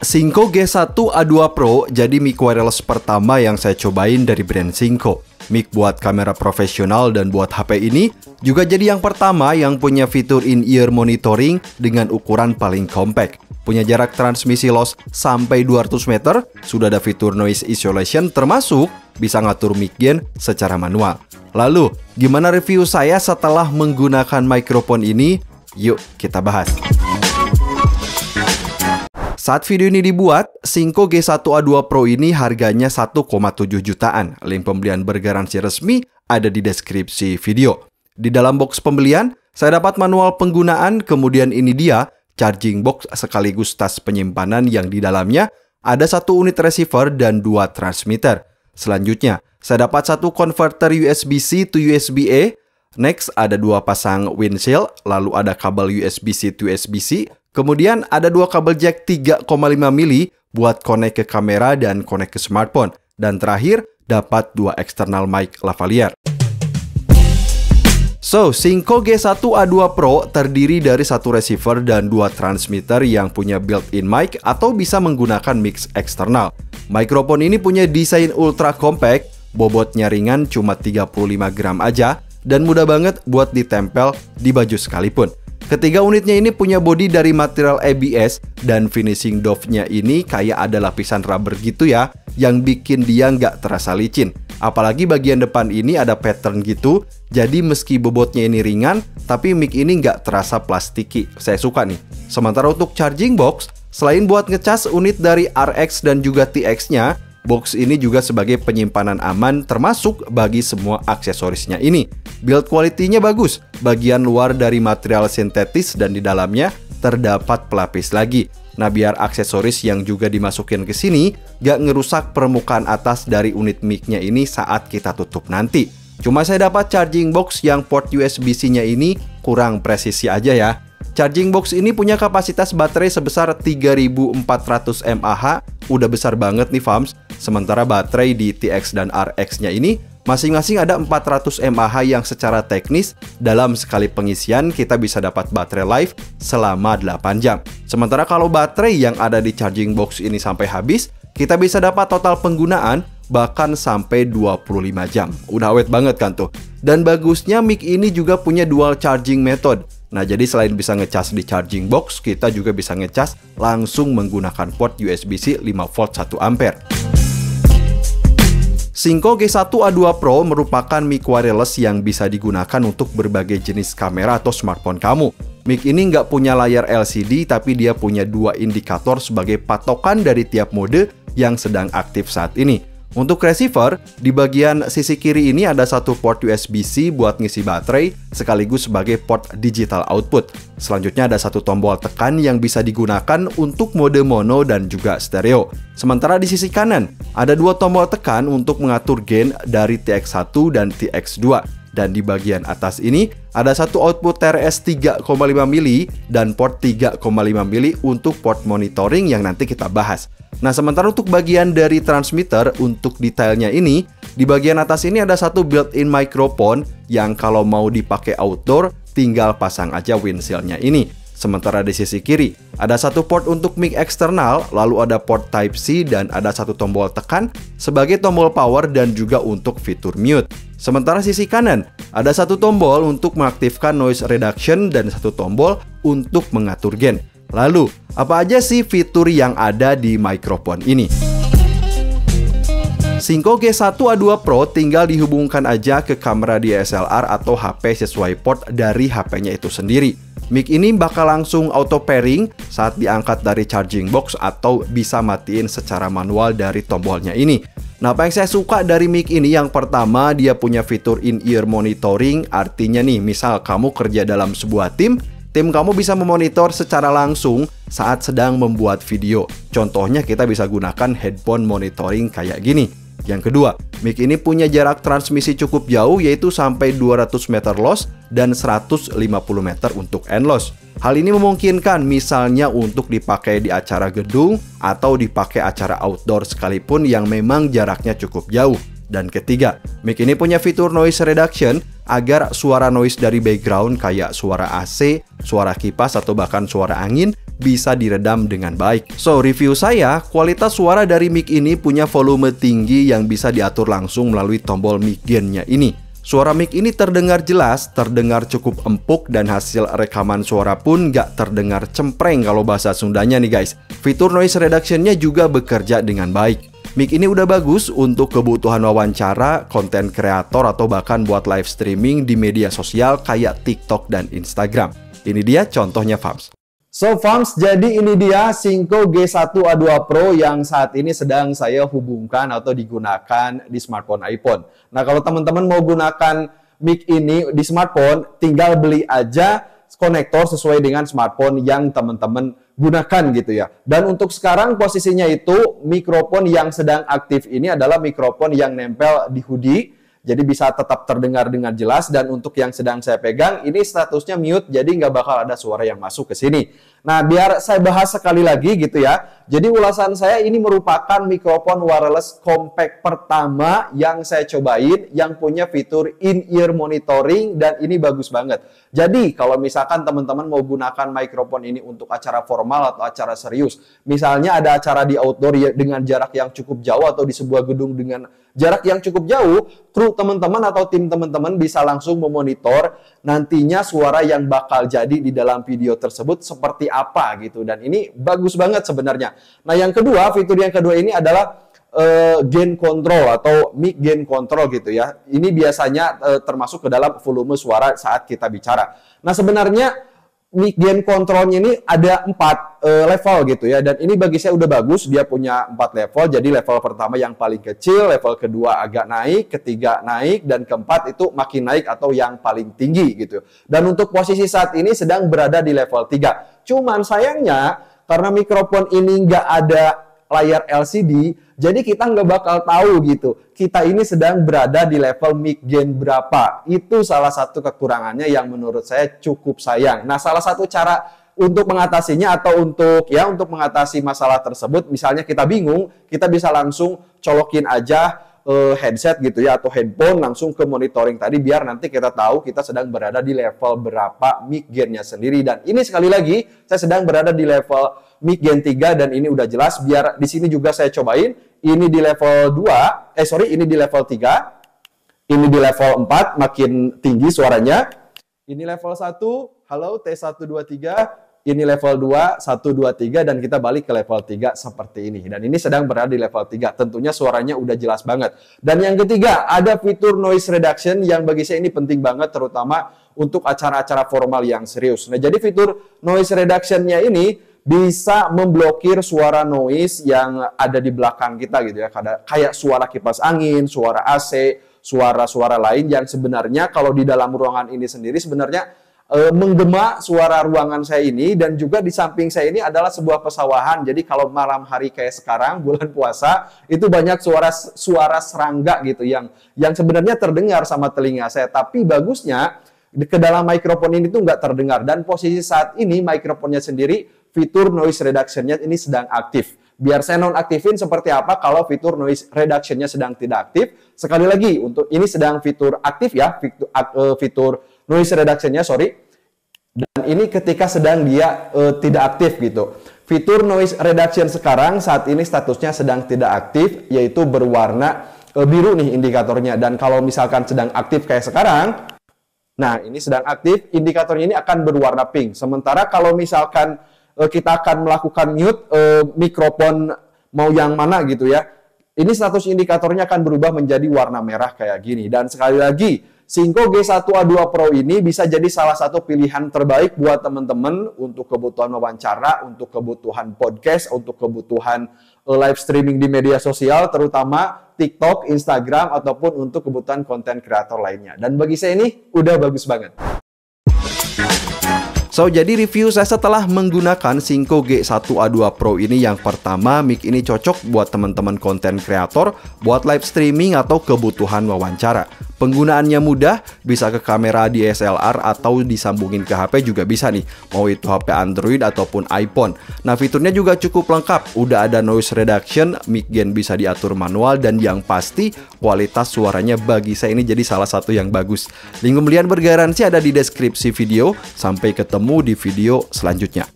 Synco G1A2 Pro jadi mic wireless pertama yang saya cobain dari brand Synco. Mic buat kamera profesional dan buat HP ini juga jadi yang pertama yang punya fitur in-ear monitoring dengan ukuran paling compact. Punya jarak transmisi loss sampai 200 meter, sudah ada fitur noise isolation termasuk bisa ngatur mic gain secara manual. Lalu, gimana review saya setelah menggunakan mikrofon ini? Yuk kita bahas. Saat video ini dibuat, Synco G1A2 Pro ini harganya 1,7 jutaan. Link pembelian bergaransi resmi ada di deskripsi video. Di dalam box pembelian, saya dapat manual penggunaan, kemudian ini dia charging box sekaligus tas penyimpanan yang di dalamnya ada 1 unit receiver dan 2 transmitter. Selanjutnya, saya dapat 1 converter USB-C to USB-A. Next, ada 2 pasang windshield, lalu ada kabel USB-C to USB-C. Kemudian ada 2 kabel jack 3,5 mili buat connect ke kamera dan connect ke smartphone. Dan terakhir, dapat 2 external mic lavalier. So, Synco G1A2 Pro terdiri dari 1 receiver dan 2 transmitter yang punya built-in mic atau bisa menggunakan mix eksternal. Mikrofon ini punya desain ultra compact, bobotnya ringan cuma 35 gram aja, dan mudah banget buat ditempel di baju sekalipun. Ketiga unitnya ini punya bodi dari material ABS dan finishing doff-nya ini kayak ada lapisan rubber gitu ya, yang bikin dia nggak terasa licin. Apalagi bagian depan ini ada pattern gitu, jadi meski bobotnya ini ringan, tapi mic ini nggak terasa plastiki. Saya suka nih. Sementara untuk charging box, selain buat ngecas unit dari RX dan juga TX-nya, box ini juga sebagai penyimpanan aman termasuk bagi semua aksesorisnya ini. Build quality-nya bagus, bagian luar dari material sintetis dan di dalamnya terdapat pelapis lagi. Nah, biar aksesoris yang juga dimasukin ke sini gak ngerusak permukaan atas dari unit mic-nya ini saat kita tutup nanti. Cuma saya dapat charging box yang port USB-C-nya ini kurang presisi aja ya. Charging box ini punya kapasitas baterai sebesar 3400 mAh, udah besar banget nih fams. Sementara baterai di TX dan RX-nya ini masing-masing ada 400 mAh yang secara teknis dalam sekali pengisian kita bisa dapat baterai life selama 8 jam. Sementara kalau baterai yang ada di charging box ini sampai habis, kita bisa dapat total penggunaan bahkan sampai 25 jam. Udah awet banget kan tuh. Dan bagusnya mic ini juga punya dual charging method. Nah, jadi selain bisa ngecas di charging box, kita juga bisa ngecas langsung menggunakan port USB-C 5V 1A. Synco G1A2 Pro merupakan mic wireless yang bisa digunakan untuk berbagai jenis kamera atau smartphone kamu. Mic ini nggak punya layar LCD, tapi dia punya 2 indikator sebagai patokan dari tiap mode yang sedang aktif saat ini. Untuk receiver, di bagian sisi kiri ini ada 1 port USB-C buat ngisi baterai, sekaligus sebagai port digital output. Selanjutnya ada 1 tombol tekan yang bisa digunakan untuk mode mono dan juga stereo. Sementara di sisi kanan, ada 2 tombol tekan untuk mengatur gain dari TX1 dan TX2. Dan di bagian atas ini, ada 1 output TRS 3,5 mili dan port 3,5 mili untuk port monitoring yang nanti kita bahas. Nah, sementara untuk bagian dari transmitter, untuk detailnya ini, di bagian atas ini ada 1 built-in microphone yang kalau mau dipakai outdoor, tinggal pasang aja windshield-nya ini. Sementara di sisi kiri, ada 1 port untuk mic eksternal, lalu ada port Type-C dan ada 1 tombol tekan sebagai tombol power dan juga untuk fitur mute. Sementara sisi kanan, ada 1 tombol untuk mengaktifkan noise reduction dan 1 tombol untuk mengatur gain. Lalu, apa aja sih fitur yang ada di mikrofon ini? Synco G1A2 Pro tinggal dihubungkan aja ke kamera DSLR atau HP sesuai port dari HP-nya itu sendiri. Mic ini bakal langsung auto pairing saat diangkat dari charging box atau bisa matiin secara manual dari tombolnya ini. Nah, apa yang saya suka dari mic ini, yang pertama dia punya fitur in-ear monitoring, artinya nih, misal kamu kerja dalam sebuah tim kamu bisa memonitor secara langsung saat sedang membuat video. Contohnya kita bisa gunakan headphone monitoring kayak gini. Yang kedua, mic ini punya jarak transmisi cukup jauh, yaitu sampai 200 meter loss dan 150 meter untuk end loss. Hal ini memungkinkan misalnya untuk dipakai di acara gedung atau dipakai acara outdoor sekalipun yang memang jaraknya cukup jauh. Dan ketiga, mic ini punya fitur noise reduction agar suara noise dari background kayak suara AC, suara kipas atau bahkan suara angin bisa diredam dengan baik. So, review saya, kualitas suara dari mic ini punya volume tinggi yang bisa diatur langsung melalui tombol mic gain-nya ini. Suara mic ini terdengar jelas, terdengar cukup empuk, dan hasil rekaman suara pun nggak terdengar cempreng kalau bahasa Sundanya nih guys. Fitur noise reduction-nya juga bekerja dengan baik. Mic ini udah bagus untuk kebutuhan wawancara, konten kreator, atau bahkan buat live streaming di media sosial kayak TikTok dan Instagram. Ini dia contohnya Fams. So Fams, jadi ini dia Synco G1A2 Pro yang saat ini sedang saya hubungkan atau digunakan di smartphone iPhone. Nah, kalau teman-teman mau gunakan mic ini di smartphone, tinggal beli aja konektor sesuai dengan smartphone yang teman-teman gunakan gitu ya. Dan untuk sekarang posisinya itu mikrofon yang sedang aktif ini adalah mikrofon yang nempel di hoodie. Jadi bisa tetap terdengar dengan jelas, dan untuk yang sedang saya pegang ini statusnya mute, jadi nggak bakal ada suara yang masuk ke sini. Nah, biar saya bahas sekali lagi gitu ya. Jadi ulasan saya ini merupakan mikrofon wireless compact pertama yang saya cobain yang punya fitur in-ear monitoring, dan ini bagus banget. Jadi kalau misalkan teman-teman mau gunakan mikrofon ini untuk acara formal atau acara serius, misalnya ada acara di outdoor dengan jarak yang cukup jauh atau di sebuah gedung dengan jarak yang cukup jauh, kru teman-teman atau tim teman-teman bisa langsung memonitor nantinya suara yang bakal jadi di dalam video tersebut seperti apa gitu. Dan ini bagus banget sebenarnya. Nah, yang kedua, fitur yang kedua ini adalah gain control atau mic gain control gitu ya. Ini biasanya termasuk ke dalam volume suara saat kita bicara. Nah, sebenarnya mic gain controlnya ini ada 4 level gitu ya, dan ini bagi saya udah bagus. Dia punya 4 level. Jadi level pertama yang paling kecil, level kedua agak naik, ketiga naik, dan keempat itu makin naik atau yang paling tinggi gitu. Dan untuk posisi saat ini sedang berada di level 3. Cuman sayangnya karena mikrofon ini nggak ada layar LCD, jadi kita nggak bakal tahu gitu kita ini sedang berada di level mic gain berapa. Itu salah satu kekurangannya yang menurut saya cukup sayang. Nah, salah satu cara untuk mengatasinya atau untuk mengatasi masalah tersebut, misalnya kita bingung, kita bisa langsung colokin aja headset gitu ya, atau headphone langsung ke monitoring tadi, biar nanti kita tahu kita sedang berada di level berapa mic gain-nya sendiri. Dan ini sekali lagi saya sedang berada di level mic gain 3, dan ini udah jelas. Biar di sini juga saya cobain, ini di level 2, ini di level 3, ini di level 4, makin tinggi suaranya. Ini level 1, halo T123. Ini level 2, 1, 2, 3, dan kita balik ke level 3 seperti ini. Dan ini sedang berada di level 3. Tentunya suaranya udah jelas banget. Dan yang ketiga, ada fitur noise reduction yang bagi saya ini penting banget, terutama untuk acara-acara formal yang serius. Nah, jadi fitur noise reduction-nya ini bisa memblokir suara noise yang ada di belakang kita gitu ya. Kayak suara kipas angin, suara AC, suara-suara lain yang sebenarnya kalau di dalam ruangan ini sendiri sebenarnya menggema suara ruangan saya ini. Dan juga di samping saya ini adalah sebuah pesawahan. Jadi kalau malam hari kayak sekarang bulan puasa, itu banyak suara serangga gitu yang sebenarnya terdengar sama telinga saya. Tapi bagusnya ke dalam mikrofon ini tuh nggak terdengar. Dan posisi saat ini mikrofonnya sendiri fitur noise reduction-nya ini sedang aktif. Biar saya nonaktifin seperti apa kalau fitur noise reduction-nya sedang tidak aktif. Sekali lagi, untuk ini sedang fitur aktif ya, fitur noise reduction-nya, sorry. Dan ini ketika sedang dia tidak aktif gitu. Fitur noise reduction sekarang saat ini statusnya sedang tidak aktif, yaitu berwarna biru nih indikatornya. Dan kalau misalkan sedang aktif kayak sekarang, nah ini sedang aktif, indikatornya ini akan berwarna pink. Sementara kalau misalkan kita akan melakukan mute mikrofon mau yang mana gitu ya, ini status indikatornya akan berubah menjadi warna merah kayak gini. Dan sekali lagi, Synco G1A2 Pro ini bisa jadi salah satu pilihan terbaik buat teman-teman untuk kebutuhan wawancara, untuk kebutuhan podcast, untuk kebutuhan live streaming di media sosial, terutama TikTok, Instagram, ataupun untuk kebutuhan konten kreator lainnya. Dan bagi saya ini udah bagus banget. So, jadi review saya setelah menggunakan Synco G1A2 Pro ini, yang pertama, mic ini cocok buat teman-teman konten kreator, buat live streaming atau kebutuhan wawancara. Penggunaannya mudah, bisa ke kamera DSLR atau disambungin ke HP juga bisa nih, mau itu HP Android ataupun iPhone. Nah, fiturnya juga cukup lengkap, udah ada noise reduction, mic gain bisa diatur manual, dan yang pasti kualitas suaranya bagi saya ini jadi salah satu yang bagus. Link pembelian bergaransi ada di deskripsi video. Sampai ketemu di video selanjutnya.